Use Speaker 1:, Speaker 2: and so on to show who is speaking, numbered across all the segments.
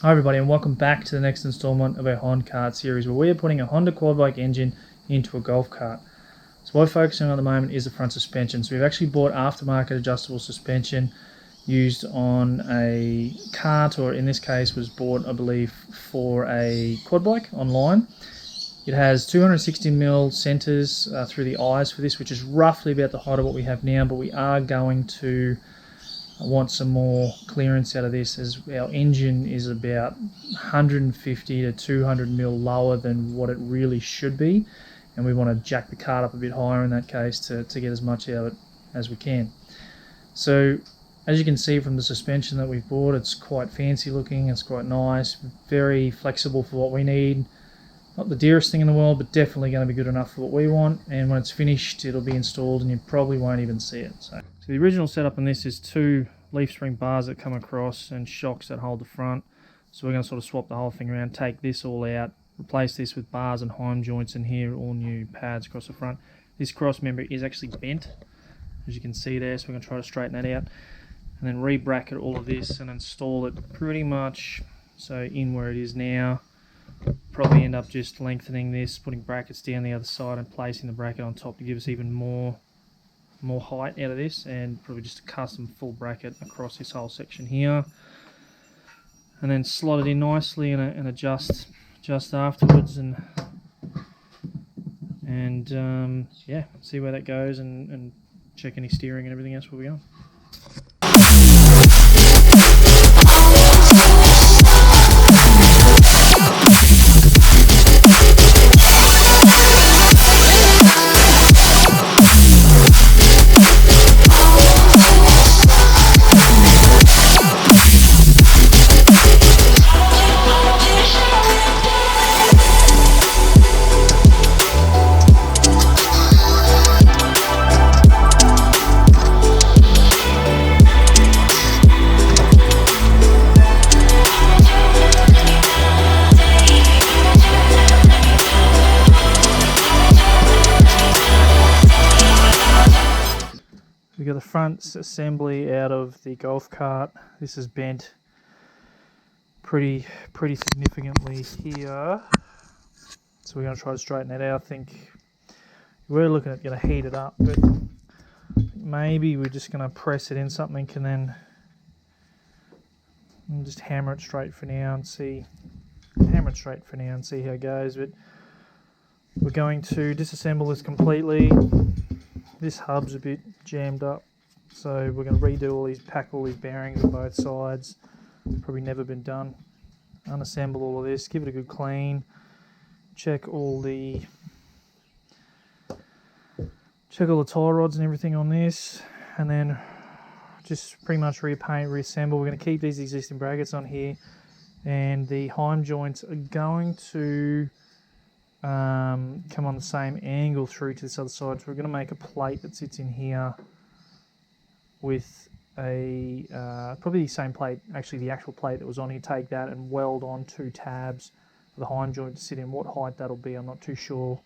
Speaker 1: Hi everybody, and welcome back to the next installment of our Hondkart series, where we are putting a Honda quad bike engine into a golf cart. So what we're focusing on at the moment is the front suspension. So we've actually bought aftermarket adjustable suspension used on a cart, or in this case was bought, I believe, for a quad bike online. It has 260mm centres through the eyes for this, which is roughly about the height of what we have now, but we are going to want some more clearance out of this, as our engine is about 150 to 200mm lower than what it really should be, and we want to jack the cart up a bit higher in that case to get as much out of it as we can. So as you can see from the suspension that we've bought, it's quite fancy looking, it's quite nice, very flexible for what we need. Not the dearest thing in the world, but definitely going to be good enough for what we want, and when it's finished it'll be installed and you probably won't even see it. So the original setup on this is two leaf spring bars that come across and shocks that hold the front. So we're going to sort of swap the whole thing around, take this all out, replace this with bars and heim joints, and here all new pads across the front. This cross member is actually bent, as you can see there, so we're going to try to straighten that out, and then re-bracket all of this and install it pretty much so in where it is now. Probably end up just lengthening this, putting brackets down the other side and placing the bracket on top to give us even more height out of this, and probably just a custom full bracket across this whole section here, and then slot it in nicely and adjust afterwards, and yeah, see where that goes, and check any steering and everything else where we go. We got the front assembly out of the golf cart. This is bent pretty significantly here, so we're going to try to straighten that out. I think we're looking at going to heat it up, but maybe we're just going to press it in something and then just hammer it straight for now and see how it goes. But we're going to disassemble this completely. This hub's a bit jammed up, so we're going to redo pack all these bearings on both sides. Probably never been done. Unassemble all of this, give it a good clean, check all the tie rods and everything on this, and then just pretty much repaint, reassemble. We're going to keep these existing brackets on here, and the heim joints are going to come on the same angle through to this other side. So we're going to make a plate that sits in here with a probably the same plate, actually the actual plate that was on here. Take that and weld on two tabs for the heim joint to sit in. What height that'll be, I'm not too sure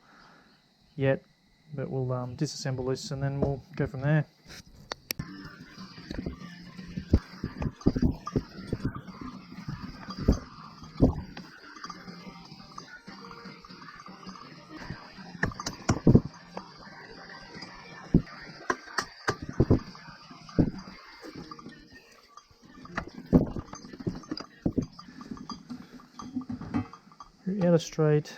Speaker 1: yet, but we'll disassemble this and then we'll go from there. Illustrate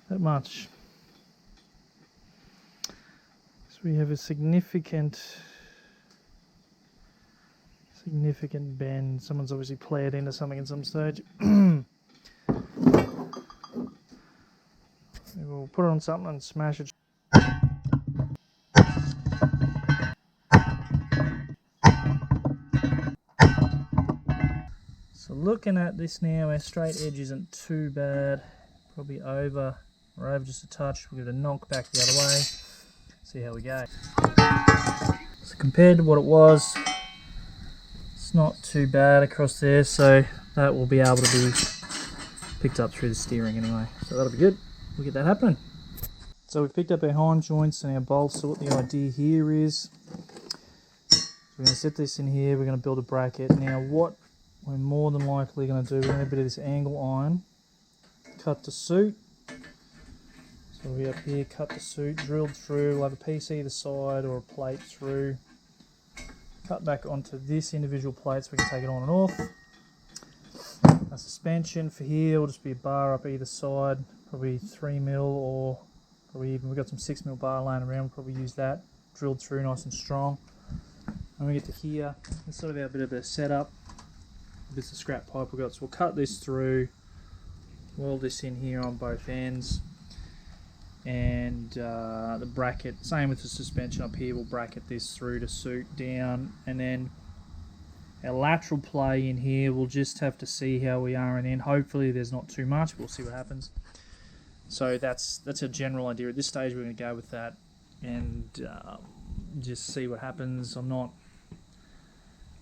Speaker 1: that much. So we have a significant bend. Someone's obviously played into something at some stage. We'll put it on something and smash it. So looking at this now, our straight edge isn't too bad. Probably over just a touch. We're going to knock back the other way. See how we go. So compared to what it was, it's not too bad across there. So that will be able to be picked up through the steering anyway. So that'll be good. We'll get that happening. So we've picked up our heim joints and our bolts. So what the idea here is, we're going to set this in here. We're going to build a bracket. Now what we're more than likely going to do, we're going to do a bit of this angle iron, cut the suit. So we up here, cut the suit, drilled through, we'll have a piece either side or a plate through. Cut back onto this individual plate so we can take it on and off. A suspension for here will just be a bar up either side, probably 3mm or probably even, we've got some 6mm bar laying around, we'll probably use that, drilled through nice and strong. When we get to here, it's sort of our bit of a setup, bits of scrap pipe we've got, so we'll cut this through, weld this in here on both ends, and the bracket, same with the suspension up here, we'll bracket this through to suit down, and then our lateral play in here, we'll just have to see how we are, and then hopefully there's not too much, we'll see what happens. So that's a general idea. At this stage we're going to go with that and just see what happens. I don't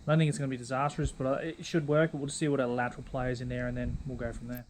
Speaker 1: think it's going to be disastrous, but it should work, but we'll just see what our lateral play is in there, and then we'll go from there.